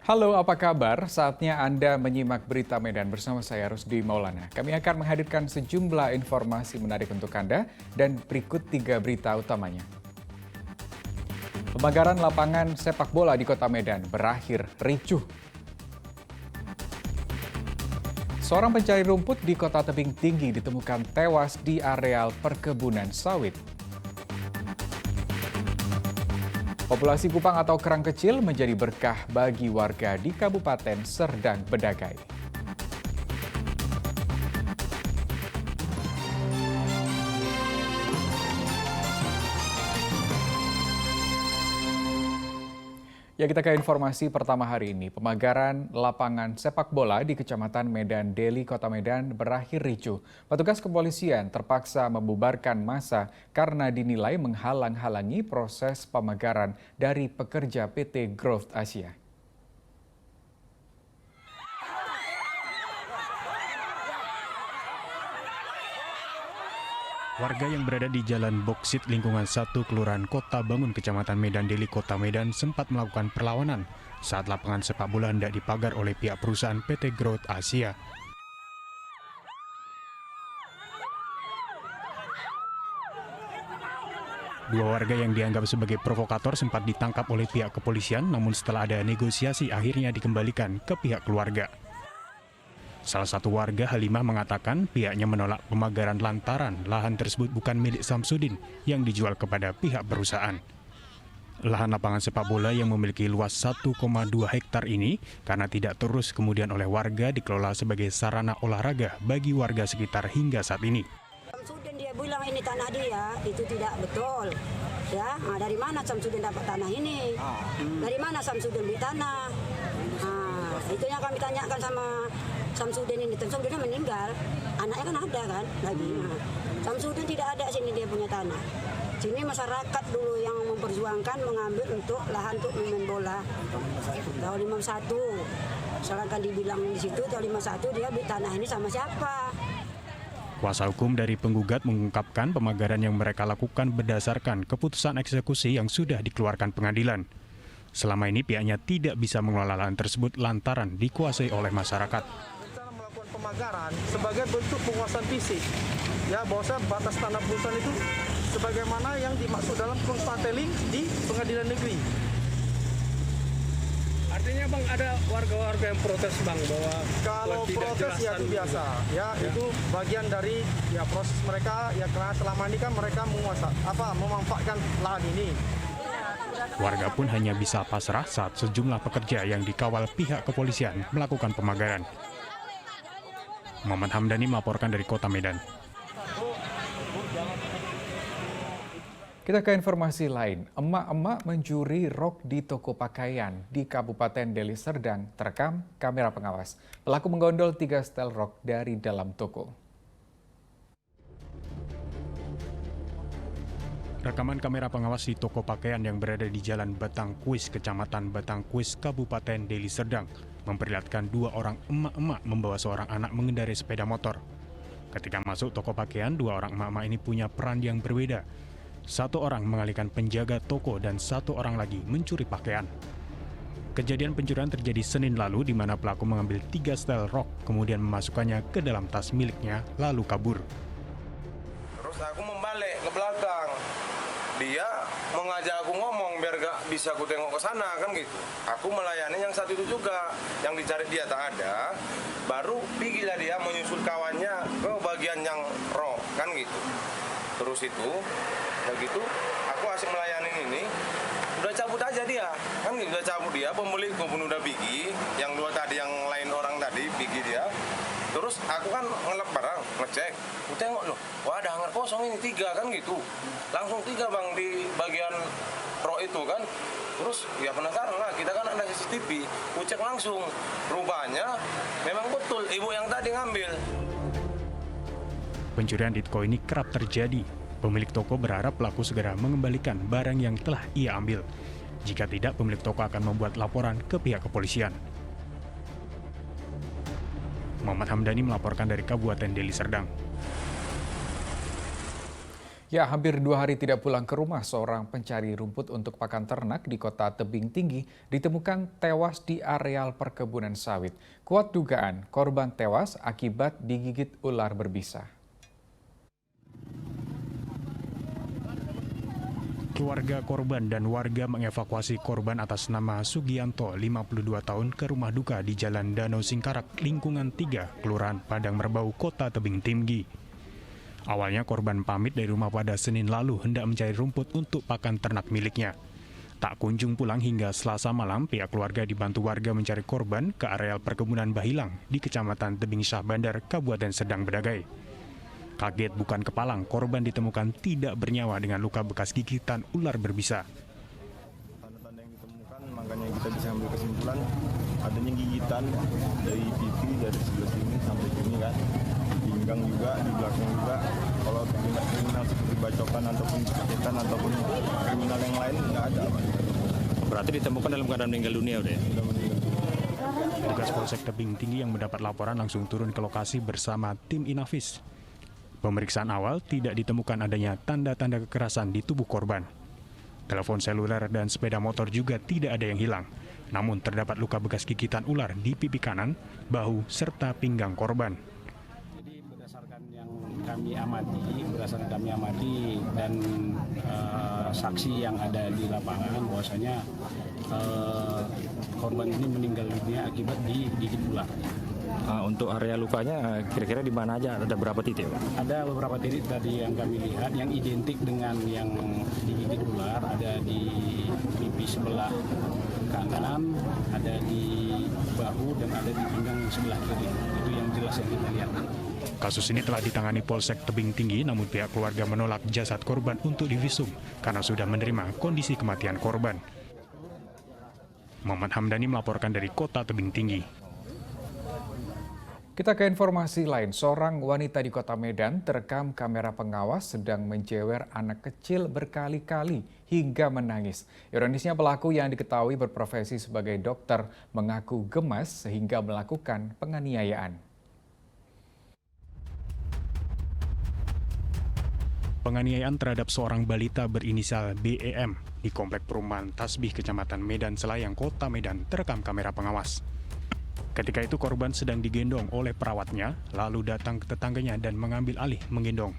Halo, apa kabar? Saatnya Anda menyimak berita Medan bersama saya Rusdi Maulana. Kami akan menghadirkan sejumlah informasi menarik untuk Anda dan berikut 3 berita utamanya. Pembakaran lapangan sepak bola di Kota Medan berakhir ricuh. Seorang pencari rumput di Kota Tebing Tinggi ditemukan tewas di areal perkebunan sawit. Populasi kupang atau kerang kecil menjadi berkah bagi warga di Kabupaten Serdang Bedagai. Ya, kita ke informasi pertama hari ini. Pemagaran lapangan sepak bola di Kecamatan Medan Deli, Kota Medan berakhir ricuh. Petugas kepolisian terpaksa membubarkan massa karena dinilai menghalang-halangi proses pemagaran dari pekerja PT Growth Asia. Warga yang berada di Jalan Boksit lingkungan 1 Kelurahan Kota Bangun Kecamatan Medan Deli Kota Medan sempat melakukan perlawanan saat lapangan sepak bola hendak dipagar oleh pihak perusahaan PT Growth Asia. Dua warga yang dianggap sebagai provokator sempat ditangkap oleh pihak kepolisian, namun setelah ada negosiasi akhirnya dikembalikan ke pihak keluarga. Salah satu warga, Halimah, mengatakan pihaknya menolak pemagaran lantaran lahan tersebut bukan milik Samsudin yang dijual kepada pihak perusahaan. Lahan lapangan sepak bola yang memiliki luas 1,2 hektar ini karena tidak terus kemudian oleh warga dikelola sebagai sarana olahraga bagi warga sekitar hingga saat ini. Samsudin dia bilang ini tanah dia, itu tidak betul. Ya, dari mana Samsudin dapat tanah ini? Dari mana Samsudin beli tanah? Itu yang kami tanyakan sama Samsudin ini. Samsudin meninggal, anaknya kan ada kan lagi. Samsudin tidak ada sini dia punya tanah. Sini masyarakat dulu yang memperjuangkan mengambil untuk lahan untuk main bola. Tahun 51, misalkan dibilang di situ tahun 51 dia beli tanah ini sama siapa? Kuasa hukum dari penggugat mengungkapkan pemagaran yang mereka lakukan berdasarkan keputusan eksekusi yang sudah dikeluarkan pengadilan. Selama ini pihaknya tidak bisa mengelola lahan tersebut lantaran dikuasai oleh masyarakat. Melakukan pemagaran sebagai bentuk penguasaan fisik, ya bahwa batas tanah perusahaan itu sebagaimana yang dimaksud dalam konstateling di pengadilan negeri. Artinya bang ada warga-warga yang protes bang bahwa kalau protes ya itu biasa, ya itu bagian dari ya proses mereka ya karena selama ini kan mereka memanfaatkan lahan ini. Warga pun hanya bisa pasrah saat sejumlah pekerja yang dikawal pihak kepolisian melakukan pemagaran. Muhammad Hamdani melaporkan dari Kota Medan. Kita ke informasi lain. Emak-emak mencuri rok di toko pakaian di Kabupaten Deli Serdang terekam kamera pengawas. Pelaku menggondol 3 setel rok dari dalam toko. Rekaman kamera pengawas di toko pakaian yang berada di Jalan Batangkuis, Kecamatan Batangkuis, Kabupaten Deli Serdang, memperlihatkan 2 orang emak-emak membawa seorang anak mengendarai sepeda motor. Ketika masuk toko pakaian, 2 orang emak-emak ini punya peran yang berbeda. 1 orang mengalihkan penjaga toko dan 1 orang lagi mencuri pakaian. Kejadian pencurian terjadi Senin lalu di mana pelaku mengambil 3 setel rok, kemudian memasukkannya ke dalam tas miliknya, lalu kabur. Terus aku membalik ke belakang. Dia mengajak aku ngomong biar gak bisa aku tengok ke sana kan gitu. Aku melayani yang satu itu juga, yang dicari dia tak ada. Baru pergilah dia menyusul kawannya ke bagian yang rok kan gitu. Terus itu, begitu aku asik melayani ini, udah cabut aja dia, kan gitu, udah cabut dia. Pemilik pun udah pergi, yang 2 tadi yang lain orang tadi pergi dia. Terus aku kan ngelap barang, ngecek, aku tengok loh, wah ada hanger kosong ini 3 kan gitu. Langsung 3 bang di bagian rok itu kan. Terus ya penasaran lah, kita kan ada CCTV, aku cek langsung. Rupanya memang betul ibu yang tadi ngambil. Pencurian di toko ini kerap terjadi. Pemilik toko berharap pelaku segera mengembalikan barang yang telah ia ambil. Jika tidak, pemilik toko akan membuat laporan ke pihak kepolisian. Muhammad Hamdani melaporkan dari Kabupaten Deli Serdang. Ya, hampir 2 hari tidak pulang ke rumah, seorang pencari rumput untuk pakan ternak di kota Tebing Tinggi ditemukan tewas di areal perkebunan sawit. Kuat dugaan korban tewas akibat digigit ular berbisa. Keluarga korban dan warga mengevakuasi korban atas nama Sugianto, 52 tahun, ke rumah duka di Jalan Danau Singkarak, lingkungan 3, Kelurahan Padang Merbau, Kota Tebing Tinggi. Awalnya korban pamit dari rumah pada Senin lalu hendak mencari rumput untuk pakan ternak miliknya. Tak kunjung pulang hingga Selasa malam, pihak keluarga dibantu warga mencari korban ke areal perkebunan Bahilang di Kecamatan Tebing Syah Bandar, Kabupaten Serdang Bedagai. Kaget bukan kepalang, korban ditemukan tidak bernyawa dengan luka bekas gigitan ular berbisa. Tanda-tanda yang ditemukan, makanya kita bisa ambil kesimpulan adanya gigitan dari pipi, dari sebelah sini sampai sini kan. Di pinggang juga, di belakang juga. Kalau kriminal seperti bacokan ataupun pencetan ataupun kriminal yang lain nggak ada. Berarti ditemukan dalam keadaan meninggal dunia udah ya? Petugas Polsek Tebing Tinggi yang mendapat laporan langsung turun ke lokasi bersama tim Inafis. Pemeriksaan awal tidak ditemukan adanya tanda-tanda kekerasan di tubuh korban. Telepon seluler dan sepeda motor juga tidak ada yang hilang. Namun terdapat luka bekas gigitan ular di pipi kanan, bahu, serta pinggang korban. Jadi berdasarkan kami amati dan saksi yang ada di lapangan bahwasanya korban ini meninggal dunia akibat digigit ular. Untuk area lukanya kira-kira di mana aja? Ada berapa titik? Ada beberapa titik tadi yang kami lihat yang identik dengan yang digigit ular, ada di pipi sebelah kanan, ada di bahu dan ada di pinggang sebelah kiri. Itu yang jelas yang kita lihat. Kasus ini telah ditangani Polsek Tebing Tinggi, namun pihak keluarga menolak jasad korban untuk divisum karena sudah menerima kondisi kematian korban. Muhammad Hamdani melaporkan dari Kota Tebing Tinggi. Kita ke informasi lain, seorang wanita di kota Medan terekam kamera pengawas sedang menjewer anak kecil berkali-kali hingga menangis. Ironisnya pelaku yang diketahui berprofesi sebagai dokter mengaku gemas sehingga melakukan penganiayaan. Penganiayaan terhadap seorang balita berinisial BEM di Komplek Perumahan Tasbih, Kecamatan Medan Selayang, Kota Medan terekam kamera pengawas. Ketika itu korban sedang digendong oleh perawatnya, lalu datang ke tetangganya dan mengambil alih menggendong.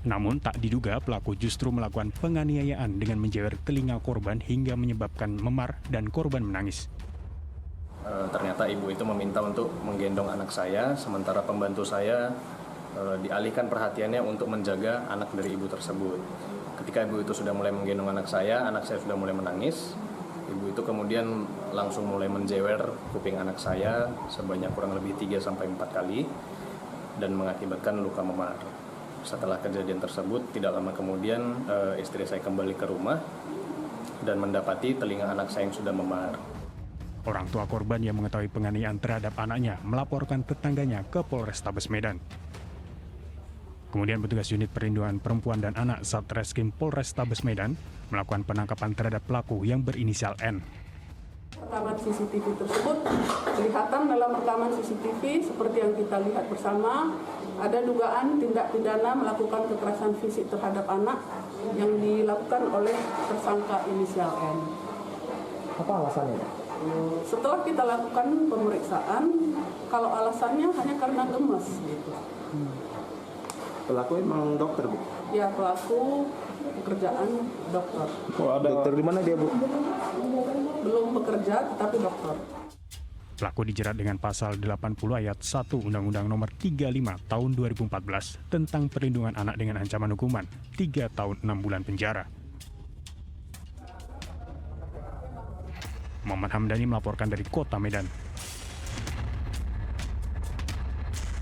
Namun tak diduga pelaku justru melakukan penganiayaan dengan menjewer telinga korban hingga menyebabkan memar dan korban menangis. Ternyata ibu itu meminta untuk menggendong anak saya, sementara pembantu saya dialihkan perhatiannya untuk menjaga anak dari ibu tersebut. Ketika ibu itu sudah mulai menggendong anak saya sudah mulai menangis. Ibu itu kemudian langsung mulai menjewer kuping anak saya sebanyak kurang lebih 3-4 kali dan mengakibatkan luka memar. Setelah kejadian tersebut, tidak lama kemudian istri saya kembali ke rumah dan mendapati telinga anak saya yang sudah memar. Orang tua korban yang mengetahui penganiayaan terhadap anaknya melaporkan tetangganya ke Polrestabes Medan. Kemudian petugas unit perlindungan perempuan dan anak Satreskrim Polrestabes Medan melakukan penangkapan terhadap pelaku yang berinisial N. Rekaman CCTV tersebut kelihatan dalam rekaman CCTV seperti yang kita lihat bersama, ada dugaan tindak pidana melakukan kekerasan fisik terhadap anak yang dilakukan oleh tersangka inisial N. Apa alasannya? Setelah kita lakukan pemeriksaan, kalau alasannya hanya karena gemas gitu. Pelaku emang dokter, Bu? Ya, pelaku pekerjaan dokter. Oh, ada dokter di mana dia, Bu? Belum bekerja, tetapi dokter. Pelaku dijerat dengan pasal 80 ayat 1 Undang-Undang Nomor 35 Tahun 2014 tentang perlindungan anak dengan ancaman hukuman 3 tahun 6 bulan penjara. Muhammad Hamdani melaporkan dari Kota Medan.